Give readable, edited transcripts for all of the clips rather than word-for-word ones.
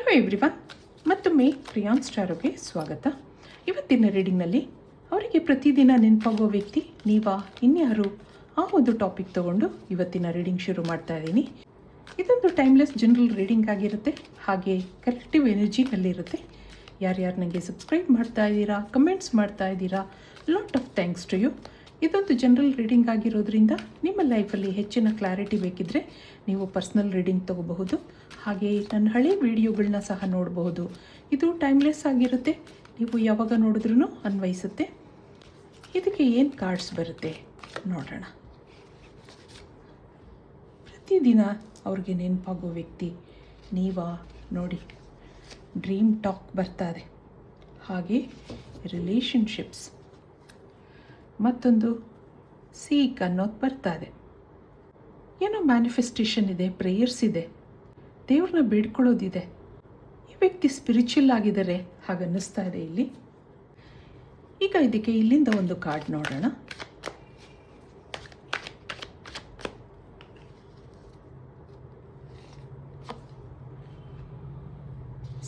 Hello everyone, ಮತ್ತೊಮ್ಮೆ ಪ್ರಿಯಾಂಸ್ ಸ್ಟಾರೋಗೆ ಸ್ವಾಗತ. ಇವತ್ತಿನ ರೀಡಿಂಗ್ನಲ್ಲಿ ಅವರಿಗೆ ಪ್ರತಿದಿನ ನೆನಪಾಗೋ ವ್ಯಕ್ತಿ ನೀವಾ ಇನ್ಯಾರು ಆ ಒಂದು ಟಾಪಿಕ್ ತೊಗೊಂಡು ಇವತ್ತಿನ ರೀಡಿಂಗ್ ಶುರು ಮಾಡ್ತಾ ಇದ್ದೀನಿ. ಇದೊಂದು ಟೈಮ್ಲೆಸ್ ಜನರಲ್ ರೀಡಿಂಗ್ ಆಗಿರುತ್ತೆ, ಹಾಗೆ ಕಲೆಕ್ಟಿವ್ ಎನರ್ಜಿನಲ್ಲಿರುತ್ತೆ. ಯಾರ್ಯಾರು ನನಗೆ ಸಬ್ಸ್ಕ್ರೈಬ್ ಮಾಡ್ತಾ ಇದ್ದೀರಾ, ಕಮೆಂಟ್ಸ್ ಮಾಡ್ತಾ ಇದ್ದೀರಾ, lot of thanks to you. ಇದೊಂದು ಜನರಲ್ ರೀಡಿಂಗ್ ಆಗಿರೋದ್ರಿಂದ ನಿಮ್ಮ ಲೈಫಲ್ಲಿ ಹೆಚ್ಚಿನ ಕ್ಲಾರಿಟಿ ಬೇಕಿದ್ದರೆ ನೀವು ಪರ್ಸ್ನಲ್ ರೀಡಿಂಗ್ ತೊಗೋಬಹುದು. ಹಾಗೆ ನನ್ನ ಹಳೆ ವಿಡಿಯೋಗಳನ್ನ ಸಹ ನೋಡಬಹುದು. ಇದು ಟೈಮ್ಲೆಸ್ ಆಗಿರುತ್ತೆ, ನೀವು ಯಾವಾಗ ನೋಡಿದ್ರೂ ಅನ್ವಯಿಸುತ್ತೆ. ಇದಕ್ಕೆ ಏನು ಕಾರ್ಡ್ಸ್ ಬರುತ್ತೆ ನೋಡೋಣ. ಪ್ರತಿದಿನ ಅವ್ರಿಗೆ ನೆನಪಾಗೋ ವ್ಯಕ್ತಿ ನೀವಾ ನೋಡಿ. ಡ್ರೀಮ್ ಟಾಕ್ ಬರ್ತಾ ಇದೆ, ಹಾಗೆ ರಿಲೇಷನ್ಶಿಪ್ಸ್, ಮತ್ತೊಂದು ಸೀಕ್ ಅನ್ನೋದು ಬರ್ತಾ ಇದೆ. ಏನೋ ಮ್ಯಾನಿಫೆಸ್ಟೇಷನ್ ಇದೆ, ಪ್ರೇಯರ್ಸ್ ಇದೆ, ದೇವ್ರನ್ನ ಬೇಡ್ಕೊಳ್ಳೋದಿದೆ. ಈ ವ್ಯಕ್ತಿ ಸ್ಪಿರಿಚುವಲ್ ಆಗಿದ್ದಾರೆ ಹಾಗನ್ನಿಸ್ತಾ ಇದೆ ಇಲ್ಲಿ. ಈಗ ಇದಕ್ಕೆ ಇಲ್ಲಿಂದ ಒಂದು ಕಾರ್ಡ್ ನೋಡೋಣ.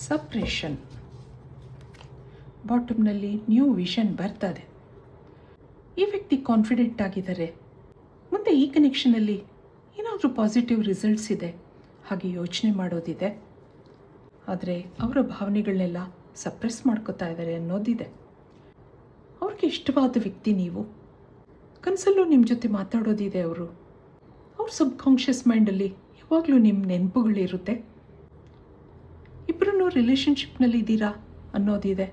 ಸಪ್ರೆಷನ್, ಬಾಟಮ್ನಲ್ಲಿ ನ್ಯೂ ವಿಷನ್ ಬರ್ತದೆ. ಈ ವ್ಯಕ್ತಿ ಕಾನ್ಫಿಡೆಂಟ್ ಆಗಿದ್ದಾರೆ. ಮುಂದೆ ಈ ಕನೆಕ್ಷನಲ್ಲಿ ಏನಾದರೂ ಪಾಸಿಟಿವ್ ರಿಸಲ್ಟ್ಸ್ ಇದೆ ಹಾಗೆ ಯೋಚನೆ ಮಾಡೋದಿದೆ. ಆದರೆ ಅವರ ಭಾವನೆಗಳನ್ನೆಲ್ಲ ಸಪ್ರೆಸ್ ಮಾಡ್ಕೋತಾ ಇದ್ದಾರೆ ಅನ್ನೋದಿದೆ. ಅವ್ರಿಗೆ ಇಷ್ಟವಾದ ವ್ಯಕ್ತಿ ನೀವು. ಕನಸಲ್ಲೂ ನಿಮ್ಮ ಜೊತೆ ಮಾತಾಡೋದಿದೆ ಅವರು. ಅವ್ರ ಸಬ್ಕಾನ್ಷಿಯಸ್ ಮೈಂಡಲ್ಲಿ ಯಾವಾಗಲೂ ನಿಮ್ಮ ನೆನಪುಗಳಿರುತ್ತೆ. ಇಬ್ಬರೂ ರಿಲೇಷನ್ಶಿಪ್ನಲ್ಲಿ ಇದ್ದೀರಾ ಅನ್ನೋದಿದೆ.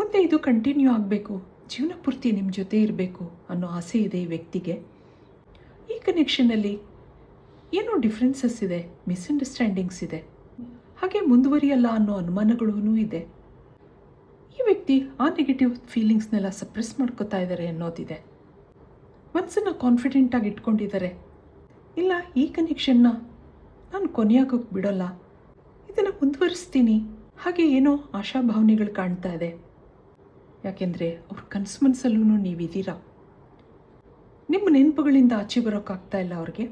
ಮುಂದೆ ಇದು ಕಂಟಿನ್ಯೂ ಆಗಬೇಕು, ಜೀವನ ಪೂರ್ತಿ ನಿಮ್ಮ ಜೊತೆ ಇರಬೇಕು ಅನ್ನೋ ಆಸೆ ಇದೆ ಈ ವ್ಯಕ್ತಿಗೆ. ಈ ಕನೆಕ್ಷನಲ್ಲಿ ಏನೋ ಡಿಫ್ರೆನ್ಸಸ್ ಇದೆ, ಮಿಸ್ಅಂಡರ್ಸ್ಟ್ಯಾಂಡಿಂಗ್ಸ್ ಇದೆ, ಹಾಗೆ ಮುಂದುವರಿಯಲ್ಲ ಅನ್ನೋ ಅನುಮಾನಗಳೂ ಇದೆ. ಈ ವ್ಯಕ್ತಿ ಆ ನೆಗೆಟಿವ್ ಫೀಲಿಂಗ್ಸ್ನೆಲ್ಲ ಸಪ್ರೆಸ್ ಮಾಡ್ಕೋತಾ ಇದ್ದಾರೆ ಅನ್ನೋದಿದೆ. ಮನಸ್ಸನ್ನು ಕಾನ್ಫಿಡೆಂಟಾಗಿ ಇಟ್ಕೊಂಡಿದ್ದಾರೆ. ಇಲ್ಲ, ಈ ಕನೆಕ್ಷನ್ನ ನಾನು ಕೊನೆಯಾಗೋಕ್ಕೆ ಬಿಡೋಲ್ಲ, ಇದನ್ನು ಮುಂದುವರಿಸ್ತೀನಿ, ಹಾಗೆ ಏನೋ ಆಶಾಭಾವನೆಗಳು ಕಾಣ್ತಾ ಇದೆ. ಯಾಕೆಂದರೆ ಅವ್ರ ಕನಸು ಮನಸ್ಸಲ್ಲೂ ನೀವಿದ್ದೀರಾ. ನಿಮ್ಮ ನೆನಪುಗಳಿಂದ ಆಚೆ ಬರೋಕ್ಕಾಗ್ತಾ ಇಲ್ಲ ಅವ್ರಿಗೆ.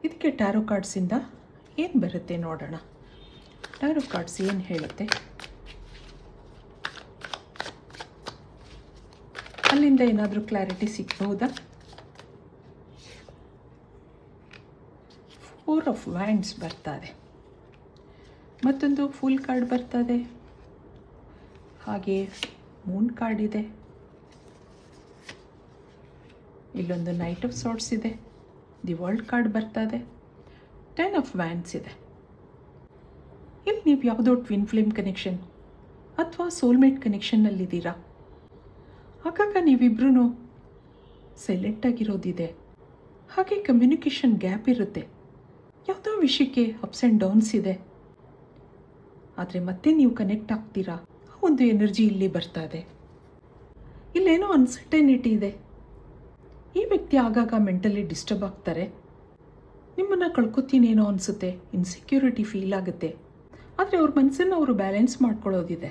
ಇದಕ್ಕೆ ಟ್ಯಾರೋ ಕಾರ್ಡ್ಸಿಂದ ಏನು ಬರುತ್ತೆ ನೋಡೋಣ. ಟ್ಯಾರೋ ಕಾರ್ಡ್ಸ್ ಏನು ಹೇಳುತ್ತೆ, ಅಲ್ಲಿಂದ ಏನಾದರೂ ಕ್ಲಾರಿಟಿ ಸಿಗ್ಬಹುದಾ? 4 ಆಫ್ ವ್ಯಾಂಡ್ಸ್ ಬರ್ತದೆ, ಮತ್ತೊಂದು ಫುಲ್ ಕಾರ್ಡ್ ಬರ್ತದೆ, ಹಾಗೆ ಮೂನ್ ಕಾರ್ಡ್ ಇದೆ, ಇಲ್ಲೊಂದು ನೈಟ್ ಆಫ್ ಸಾರ್ಟ್ಸ್ ಇದೆ, ದಿ ವರ್ಲ್ಡ್ ಕಾರ್ಡ್ ಬರ್ತದೆ, 10 ಆಫ್ ವ್ಯಾಂಡ್ಸ್ ಇದೆ. ಇಲ್ಲಿ ನೀವು ಯಾವುದೋ ಟ್ವಿನ್ ಫ್ಲೇಮ್ ಕನೆಕ್ಷನ್ ಅಥವಾ ಸೋಲ್ಮೇಟ್ ಕನೆಕ್ಷನ್ನಲ್ಲಿದ್ದೀರಾ. ಆಗಾಗ ನೀವಿಬ್ರೂ ಸೈಲೆಂಟಾಗಿರೋದಿದೆ, ಹಾಗೆ ಕಮ್ಯುನಿಕೇಷನ್ ಗ್ಯಾಪ್ ಇರುತ್ತೆ. ಯಾವುದೋ ವಿಷಯಕ್ಕೆ ಅಪ್ಸ್ ಆ್ಯಂಡ್ ಡೌನ್ಸ್ ಇದೆ, ಆದರೆ ಮತ್ತೆ ನೀವು ಕನೆಕ್ಟ್ ಆಗ್ತೀರಾ. ಆ ಒಂದು ಎನರ್ಜಿ ಇಲ್ಲಿ ಬರ್ತಾ ಇದೆ. ಇಲ್ಲೇನೋ ಅನ್ಸರ್ಟನಿಟಿ ಇದೆ. ಈ ವ್ಯಕ್ತಿ ಆಗಾಗ ಮೆಂಟಲಿ ಡಿಸ್ಟರ್ಬ್ ಆಗ್ತಾರೆ. ನಿಮ್ಮನ್ನು ಕಳ್ಕೊತೀನೇನೋ ಅನಿಸುತ್ತೆ, ಇನ್ಸೆಕ್ಯೂರಿಟಿ ಫೀಲ್ ಆಗುತ್ತೆ. ಆದರೆ ಅವ್ರ ಮನಸ್ಸನ್ನು ಅವರು ಬ್ಯಾಲೆನ್ಸ್ ಮಾಡ್ಕೊಳ್ಳೋದಿದೆ.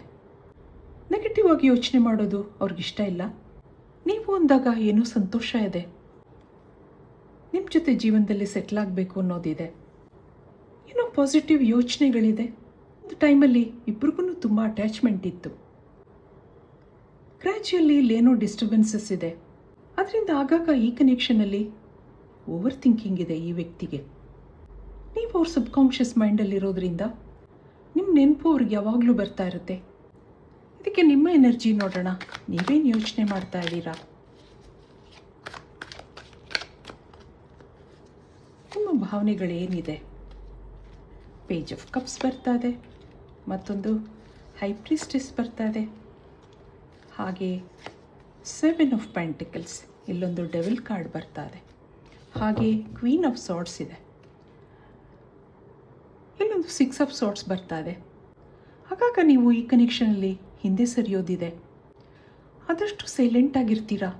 ನೆಗೆಟಿವ್ ಆಗಿ ಯೋಚನೆ ಮಾಡೋದು ಅವ್ರಿಗಿಷ್ಟ ಇಲ್ಲ. ನೀವು ಅಂದಾಗ ಏನೋ ಸಂತೋಷ ಇದೆ, ನಿಮ್ಮ ಜೊತೆ ಜೀವನದಲ್ಲಿ ಸೆಟ್ಲ್ ಆಗಬೇಕು ಅನ್ನೋದಿದೆ. ಏನೋ ಪಾಸಿಟಿವ್ ಯೋಚನೆಗಳಿದೆ. ಒಂದು ಟೈಮಲ್ಲಿ ಇಬ್ರಿಗೂ ತುಂಬ ಅಟ್ಯಾಚ್ಮೆಂಟ್ ಇತ್ತು. ಗ್ರ್ಯಾಜುಯಲಿ ಇಲ್ಲೇನೋ ಡಿಸ್ಟರ್ಬೆನ್ಸಸ್ ಇದೆ. ಅದರಿಂದ ಆಗಾಗ ಈ ಕನೆಕ್ಷನಲ್ಲಿ ಓವರ್ ಥಿಂಕಿಂಗ್ ಇದೆ ಈ ವ್ಯಕ್ತಿಗೆ. ನೀವು ಅವ್ರ ಸಬ್ಕಾನ್ಷಿಯಸ್ ಮೈಂಡಲ್ಲಿರೋದ್ರಿಂದ ನಿಮ್ಮ ನೆನಪು ಅವ್ರಿಗೆ ಯಾವಾಗಲೂ ಬರ್ತಾ ಇರುತ್ತೆ. ಇದಕ್ಕೆ ನಿಮ್ಮ ಎನರ್ಜಿ ನೋಡೋಣ. ನೀವೇನು ಯೋಚನೆ ಮಾಡ್ತಾ ಇದ್ದೀರಾ? ನಿಮ್ಮ ಭಾವನೆಗಳೇನಿದೆ? ಪೇಜ್ ಆಫ್ ಕಪ್ಸ್ ಬರ್ತಾ ಇದೆ, ಮತ್ತೊಂದು ಹೈ ಪ್ರೀಸ್ಟೆಸ್ ಬರ್ತಾ ಇದೆ, ಹಾಗೆ 7 ಆಫ್ ಪೆಂಟಿಕಲ್ಸ್, ಇಲ್ಲೊಂದು ಡೆವಿಲ್ ಕಾರ್ಡ್ ಬರ್ತಾ ಇದೆ, ಹಾಗೆ ಕ್ವೀನ್ ಆಫ್ ಸಾರ್ಟ್ಸ್ ಇದೆ, ಇಲ್ಲೊಂದು 6 ಆಫ್ ಸಾರ್ಟ್ಸ್ ಬರ್ತಾ ಇದೆ. ಆಗಾಗ ನೀವು ಈ ಕನೆಕ್ಷನಲ್ಲಿ ಹಿಂದೆ ಸರಿಯೋದಿದೆ. ಆದಷ್ಟು ಸೈಲೆಂಟಾಗಿರ್ತೀರಾ.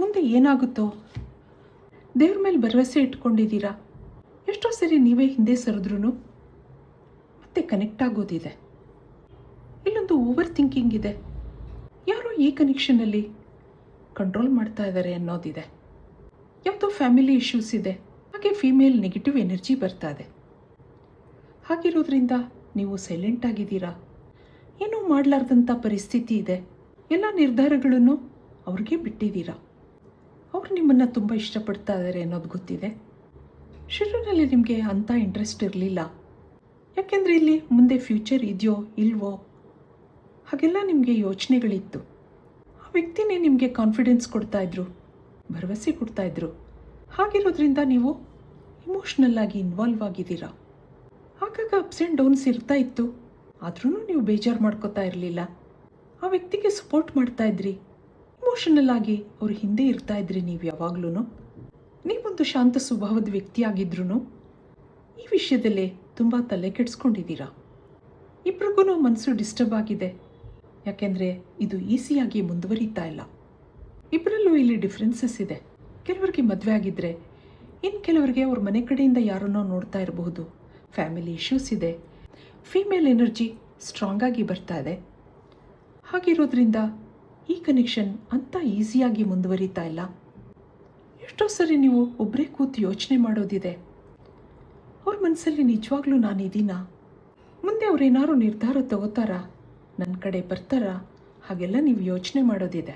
ಮುಂದೆ ಏನಾಗುತ್ತೋ ದೇವ್ರ ಮೇಲೆ ಭರವಸೆ ಇಟ್ಕೊಂಡಿದ್ದೀರಾ. ಎಷ್ಟೋ ಸರಿ ನೀವೇ ಹಿಂದೆ ಸರಿದ್ರೂ ಮತ್ತೆ ಕನೆಕ್ಟ್ ಆಗೋದಿದೆ. ಇಲ್ಲೊಂದು ಓವರ್ ಥಿಂಕಿಂಗ್ ಇದೆ. ಯಾರೋ ಈ ಕನೆಕ್ಷನಲ್ಲಿ ಕಂಟ್ರೋಲ್ ಮಾಡ್ತಾ ಇದ್ದಾರೆ ಅನ್ನೋದಿದೆ. ಯಾವುದೋ ಫ್ಯಾಮಿಲಿ ಇಶ್ಯೂಸ್ ಇದೆ, ಹಾಗೆ ಫೀಮೇಲ್ ನೆಗೆಟಿವ್ ಎನರ್ಜಿ ಬರ್ತಾ ಇದೆ. ಹಾಗಿರೋದ್ರಿಂದ ನೀವು ಸೈಲೆಂಟ್ ಆಗಿದ್ದೀರಾ. ಏನೂ ಮಾಡಲಾರ್ದಂಥ ಪರಿಸ್ಥಿತಿ ಇದೆ. ಎಲ್ಲ ನಿರ್ಧಾರಗಳನ್ನು ಅವ್ರಿಗೆ ಬಿಟ್ಟಿದ್ದೀರಾ. ಅವ್ರು ನಿಮ್ಮನ್ನು ತುಂಬ ಇಷ್ಟಪಡ್ತಾ ಇದ್ದಾರೆ ಅನ್ನೋದು ಗೊತ್ತಿದೆ. ಶುರುವಿನಲ್ಲಿ ನಿಮಗೆ ಅಂಥ ಇಂಟ್ರೆಸ್ಟ್ ಇರಲಿಲ್ಲ. ಯಾಕೆಂದರೆ ಇಲ್ಲಿ ಮುಂದೆ ಫ್ಯೂಚರ್ ಇದೆಯೋ ಇಲ್ವೋ ಹಾಗೆಲ್ಲ ನಿಮಗೆ ಯೋಚನೆಗಳಿತ್ತು. ಆ ವ್ಯಕ್ತಿನೇ ನಿಮಗೆ ಕಾನ್ಫಿಡೆನ್ಸ್ ಕೊಡ್ತಾಯಿದ್ರು, ಭರವಸೆ ಕೊಡ್ತಾಯಿದ್ರು. ಹಾಗಿರೋದ್ರಿಂದ ನೀವು ಇಮೋಷ್ನಲ್ ಆಗಿ ಇನ್ವಾಲ್ವ್ ಆಗಿದ್ದೀರಾ. ಆಗಾಗ ಅಪ್ಸ್ ಆ್ಯಂಡ್ ಡೌನ್ಸ್ ಇರ್ತಾ ಇತ್ತು, ಆದ್ರೂ ನೀವು ಬೇಜಾರು ಮಾಡ್ಕೋತಾ ಇರಲಿಲ್ಲ. ಆ ವ್ಯಕ್ತಿಗೆ ಸಪೋರ್ಟ್ ಮಾಡ್ತಾಯಿದ್ರಿ. ಇಮೋಷನಲ್ ಆಗಿ ಅವ್ರ ಹಿಂದೆ ಇರ್ತಾಯಿದ್ರಿ. ನೀವು ಯಾವಾಗಲೂ ನೀವೊಂದು ಶಾಂತ ಸ್ವಭಾವದ ವ್ಯಕ್ತಿಯಾಗಿದ್ರೂ ಈ ವಿಷಯದಲ್ಲೇ ತುಂಬ ತಲೆ ಕೆಡಿಸ್ಕೊಂಡಿದ್ದೀರಾ. ಇಬ್ರಿಗೂ ಮನಸ್ಸು ಡಿಸ್ಟರ್ಬ್ ಆಗಿದೆ. ಯಾಕೆಂದರೆ ಇದು ಈಸಿಯಾಗಿ ಮುಂದುವರಿತಾ ಇಲ್ಲ. ಇಬ್ಬರಲ್ಲೂ ಇಲ್ಲಿ ಡಿಫ್ರೆನ್ಸಸ್ ಇದೆ. ಕೆಲವರಿಗೆ ಮದುವೆ ಆಗಿದ್ದರೆ ಇನ್ನು ಕೆಲವರಿಗೆ ಅವ್ರ ಮನೆ ಕಡೆಯಿಂದ ಯಾರನ್ನೋ ನೋಡ್ತಾ ಇರಬಹುದು. ಫ್ಯಾಮಿಲಿ ಇಶ್ಯೂಸ್ ಇದೆ. ಫೀಮೇಲ್ ಎನರ್ಜಿ ಸ್ಟ್ರಾಂಗ್ ಆಗಿ ಬರ್ತಾ ಇದೆ. ಹಾಗಿರೋದ್ರಿಂದ ಈ ಕನೆಕ್ಷನ್ ಅಂಥ ಈಸಿಯಾಗಿ ಮುಂದುವರಿತಾ ಇಲ್ಲ. ಎಷ್ಟೋ ಸರಿ ನೀವು ಒಬ್ಬರೇ ಕೂತು ಯೋಚನೆ ಮಾಡೋದಿದೆ. ಅವ್ರ ಮನಸ್ಸಲ್ಲಿ ನಿಜವಾಗ್ಲೂ ನಾನಿದ್ದೀನಾ, ಮುಂದೆ ಅವ್ರೇನಾದ್ರು ನಿರ್ಧಾರ ತಗೋತಾರಾ, ನನ್ನ ಕಡೆ ಬರ್ತಾರಾ, ಹಾಗೆಲ್ಲ ನೀವು ಯೋಚನೆ ಮಾಡೋದಿದೆ.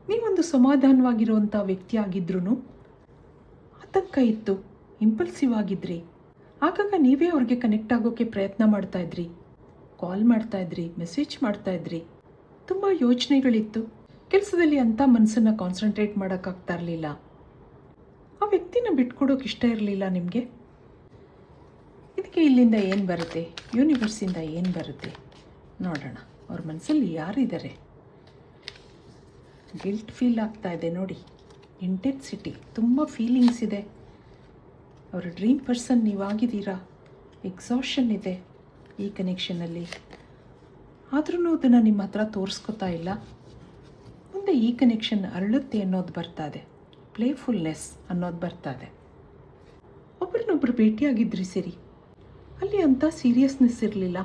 ನೀವೊಂದು ಸಮಾಧಾನವಾಗಿರುವಂಥ ವ್ಯಕ್ತಿ ಆಗಿದ್ರೂ ಆತಂಕ ಇತ್ತು, ಇಂಪಲ್ಸಿವ್ ಆಗಿದ್ರಿ. ಆಗಾಗ ನೀವೇ ಅವ್ರಿಗೆ ಕನೆಕ್ಟ್ ಆಗೋಕ್ಕೆ ಪ್ರಯತ್ನ ಮಾಡ್ತಾಯಿದ್ರಿ, ಕಾಲ್ ಮಾಡ್ತಾಯಿದ್ರಿ, ಮೆಸೇಜ್ ಮಾಡ್ತಾಯಿದ್ರಿ. ತುಂಬ ಯೋಚನೆಗಳಿತ್ತು. ಕೆಲಸದಲ್ಲಿ ಅಂಥ ಮನಸ್ಸನ್ನು ಕಾನ್ಸಂಟ್ರೇಟ್ ಮಾಡೋಕ್ಕಾಗ್ತಾ ಇರಲಿಲ್ಲ. ಆ ವ್ಯಕ್ತಿನ ಬಿಟ್ಕೊಡೋಕೆ ಇಷ್ಟ ಇರಲಿಲ್ಲ ನಿಮಗೆ. ಇದಕ್ಕೆ ಇಲ್ಲಿಂದ ಏನು ಬರುತ್ತೆ, ಯೂನಿವರ್ಸಿಂದ ಏನು ಬರುತ್ತೆ ನೋಡೋಣ. ಅವ್ರ ಮನಸ್ಸಲ್ಲಿ ಯಾರಿದ್ದಾರೆ? ಗಿಲ್ಟ್ ಫೀಲ್ ಆಗ್ತಾ ಇದೆ ನೋಡಿ, ಇಂಟೆನ್ಸಿಟಿ, ತುಂಬ ಫೀಲಿಂಗ್ಸ್ ಇದೆ. ಅವರ ಡ್ರೀಮ್ ಪರ್ಸನ್ ನೀವಾಗಿದ್ದೀರಾ. ಎಕ್ಸಾಷನ್ ಇದೆ ಈ ಕನೆಕ್ಷನಲ್ಲಿ. ಆದ್ರೂ ಅದನ್ನು ನಿಮ್ಮ ಹತ್ರ ತೋರಿಸ್ಕೊತಾ ಇಲ್ಲ. ಮುಂದೆ ಈ ಕನೆಕ್ಷನ್ ಅರಳುತ್ತೆ ಅನ್ನೋದು ಬರ್ತಾ ಇದೆ. ಪ್ಲೇಫುಲ್ನೆಸ್ ಅನ್ನೋದು ಬರ್ತಾ ಇದೆ. ಒಬ್ಬರನ್ನೊಬ್ಬರು ಭೇಟಿಯಾಗಿದ್ರಿ ಸರಿ, ಅಲ್ಲಿ ಅಂಥ ಸೀರಿಯಸ್ನೆಸ್ ಇರಲಿಲ್ಲ.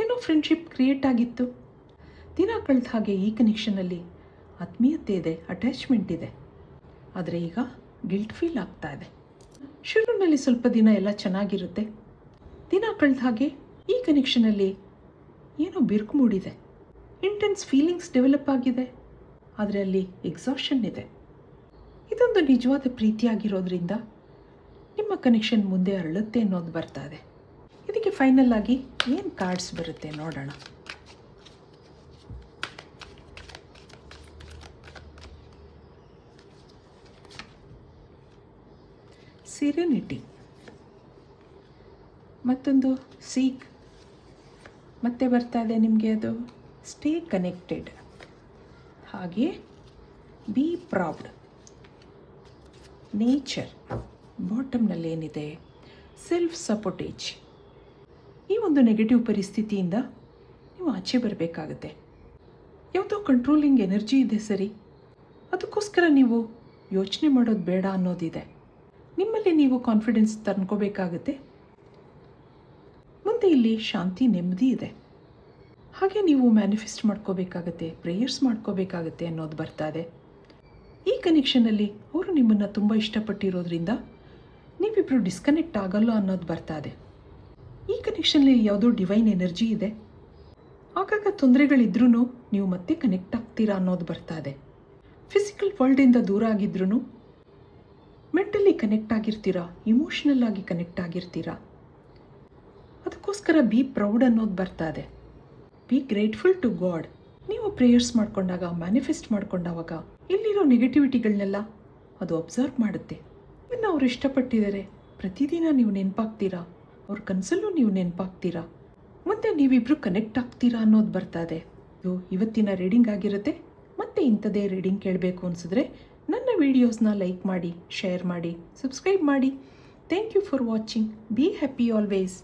ಏನೋ ಫ್ರೆಂಡ್ಶಿಪ್ ಕ್ರಿಯೇಟ್ ಆಗಿತ್ತು. ದಿನ ಕಳೆದ ಹಾಗೆ ಈ ಕನೆಕ್ಷನಲ್ಲಿ ಆತ್ಮೀಯತೆ ಇದೆ, ಅಟ್ಯಾಚ್ಮೆಂಟ್ ಇದೆ. ಆದರೆ ಈಗ ಗಿಲ್ಟ್ ಫೀಲ್ ಆಗ್ತಾ ಇದೆ. ಶುರುವಿನಲ್ಲಿ ಸ್ವಲ್ಪ ದಿನ ಎಲ್ಲ ಚೆನ್ನಾಗಿರುತ್ತೆ. ದಿನ ಕಳೆದ ಹಾಗೆ ಈ ಕನೆಕ್ಷನಲ್ಲಿ ಏನೋ ಬಿರುಕು ಮೂಡಿದೆ. ಇಂಟೆನ್ಸ್ ಫೀಲಿಂಗ್ಸ್ ಡೆವಲಪ್ ಆಗಿದೆ, ಆದರೆ ಅಲ್ಲಿ ಎಕ್ಸಾಷನ್ ಇದೆ. ಇದೊಂದು ನಿಜವಾದ ಪ್ರೀತಿಯಾಗಿರೋದ್ರಿಂದ ನಿಮ್ಮ ಕನೆಕ್ಷನ್ ಮುಂದೆ ಅರಳುತ್ತೆ ಅನ್ನೋದು ಬರ್ತಾ ಇದೆ. ಇದಕ್ಕೆ ಫೈನಲ್ ಆಗಿ ಏನು ಕಾರ್ಡ್ಸ್ ಬರುತ್ತೆ ನೋಡೋಣ. ಸಿರೆನಿಟಿ, ಮತ್ತೊಂದು ಸೀಕ್, ಮತ್ತೆ ಬರ್ತಾ ಇದೆ ನಿಮಗೆ ಅದು ಸ್ಟೇ ಕನೆಕ್ಟೆಡ್, ಹಾಗೆ ಬಿ ಪ್ರೌಡ್, ನೇಚರ್. ಬಾಟಮ್ನಲ್ಲಿ ಏನಿದೆ? ಸೆಲ್ಫ್ ಸಪೋರ್ಟೇಜ್. ಈ ಒಂದು ನೆಗೆಟಿವ್ ಪರಿಸ್ಥಿತಿಯಿಂದ ನೀವು ಆಚೆ ಬರಬೇಕಾಗುತ್ತೆ. ಯಾವುದೋ ಕಂಟ್ರೋಲಿಂಗ್ ಎನರ್ಜಿ ಇದೆ ಸರಿ, ಅದಕ್ಕೋಸ್ಕರ ನೀವು ಯೋಚನೆ ಮಾಡೋದು ಬೇಡ ಅನ್ನೋದಿದೆ. ನಿಮ್ಮಲ್ಲಿ ನೀವು ಕಾನ್ಫಿಡೆನ್ಸ್ ತಂದ್ಕೋಬೇಕಾಗುತ್ತೆ. ಮುಂದೆ ಇಲ್ಲಿ ಶಾಂತಿ, ನೆಮ್ಮದಿ ಇದೆ. ಹಾಗೆ ನೀವು ಮ್ಯಾನಿಫೆಸ್ಟ್ ಮಾಡ್ಕೋಬೇಕಾಗತ್ತೆ, ಪ್ರೇಯರ್ಸ್ ಮಾಡ್ಕೋಬೇಕಾಗತ್ತೆ ಅನ್ನೋದು ಬರ್ತಾ ಇದೆ. ಈ ಕನೆಕ್ಷನಲ್ಲಿ ಅವರು ನಿಮ್ಮನ್ನು ತುಂಬ ಇಷ್ಟಪಟ್ಟಿರೋದ್ರಿಂದ ನೀವಿಬ್ಬರು ಡಿಸ್ಕನೆಕ್ಟ್ ಆಗಲ್ಲ ಅನ್ನೋದು ಬರ್ತಾ ಇದೆ. ಈ ಕನೆಕ್ಷನಲ್ಲಿ ಯಾವುದೋ ಡಿವೈನ್ ಎನರ್ಜಿ ಇದೆ. ಆಗಾಗ ತೊಂದರೆಗಳಿದ್ರೂ ನೀವು ಮತ್ತೆ ಕನೆಕ್ಟ್ ಆಗ್ತೀರಾ ಅನ್ನೋದು ಬರ್ತಾ ಇದೆ. ಫಿಸಿಕಲ್ ವರ್ಲ್ಡಿಂದ ದೂರ ಆಗಿದ್ರೂ ಮೆಂಟಲಿ ಕನೆಕ್ಟ್ ಆಗಿರ್ತೀರಾ, ಇಮೋಷ್ನಲ್ ಆಗಿ ಕನೆಕ್ಟ್ ಆಗಿರ್ತೀರಾ. ಅದಕ್ಕೋಸ್ಕರ ಬಿ ಪ್ರೌಡ್ ಅನ್ನೋದು ಬರ್ತಾ ಇದೆ. Be grateful to God. ನೀವು ಪ್ರೇಯರ್ಸ್ ಮಾಡ್ಕೊಂಡಾಗ, ಮ್ಯಾನಿಫೆಸ್ಟ್ ಮಾಡ್ಕೊಂಡಾಗ ಇಲ್ಲಿರೋ ನೆಗೆಟಿವಿಟಿಗಳನ್ನೆಲ್ಲ ಅದು ಅಬ್ಸರ್ವ್ ಮಾಡುತ್ತೆ. ಇನ್ನು ಅವ್ರು ಇಷ್ಟಪಟ್ಟಿದ್ದಾರೆ, ಪ್ರತಿದಿನ ನೀವು ನೆನಪಾಗ್ತೀರಾ, ಅವ್ರ ಕನಸಲ್ಲೂ ನೀವು ನೆನಪಾಗ್ತೀರಾ. ಮುಂದೆ ನೀವಿಬ್ಬರು ಕನೆಕ್ಟ್ ಆಗ್ತೀರಾ ಅನ್ನೋದು ಬರ್ತಾ ಇದೆ. ಇದು ಇವತ್ತಿನ ರೀಡಿಂಗ್ ಆಗಿರುತ್ತೆ. ಮತ್ತೆ ಇಂಥದೇ ರೀಡಿಂಗ್ ಕೇಳಬೇಕು ಅನಿಸಿದ್ರೆ ನನ್ನ ವಿಡಿಯೋಸ್ನ ಲೈಕ್ ಮಾಡಿ, ಶೇರ್ ಮಾಡಿ, ಸಬ್ಸ್ಕ್ರೈಬ್ ಮಾಡಿ. Thank you for watching. Be happy always.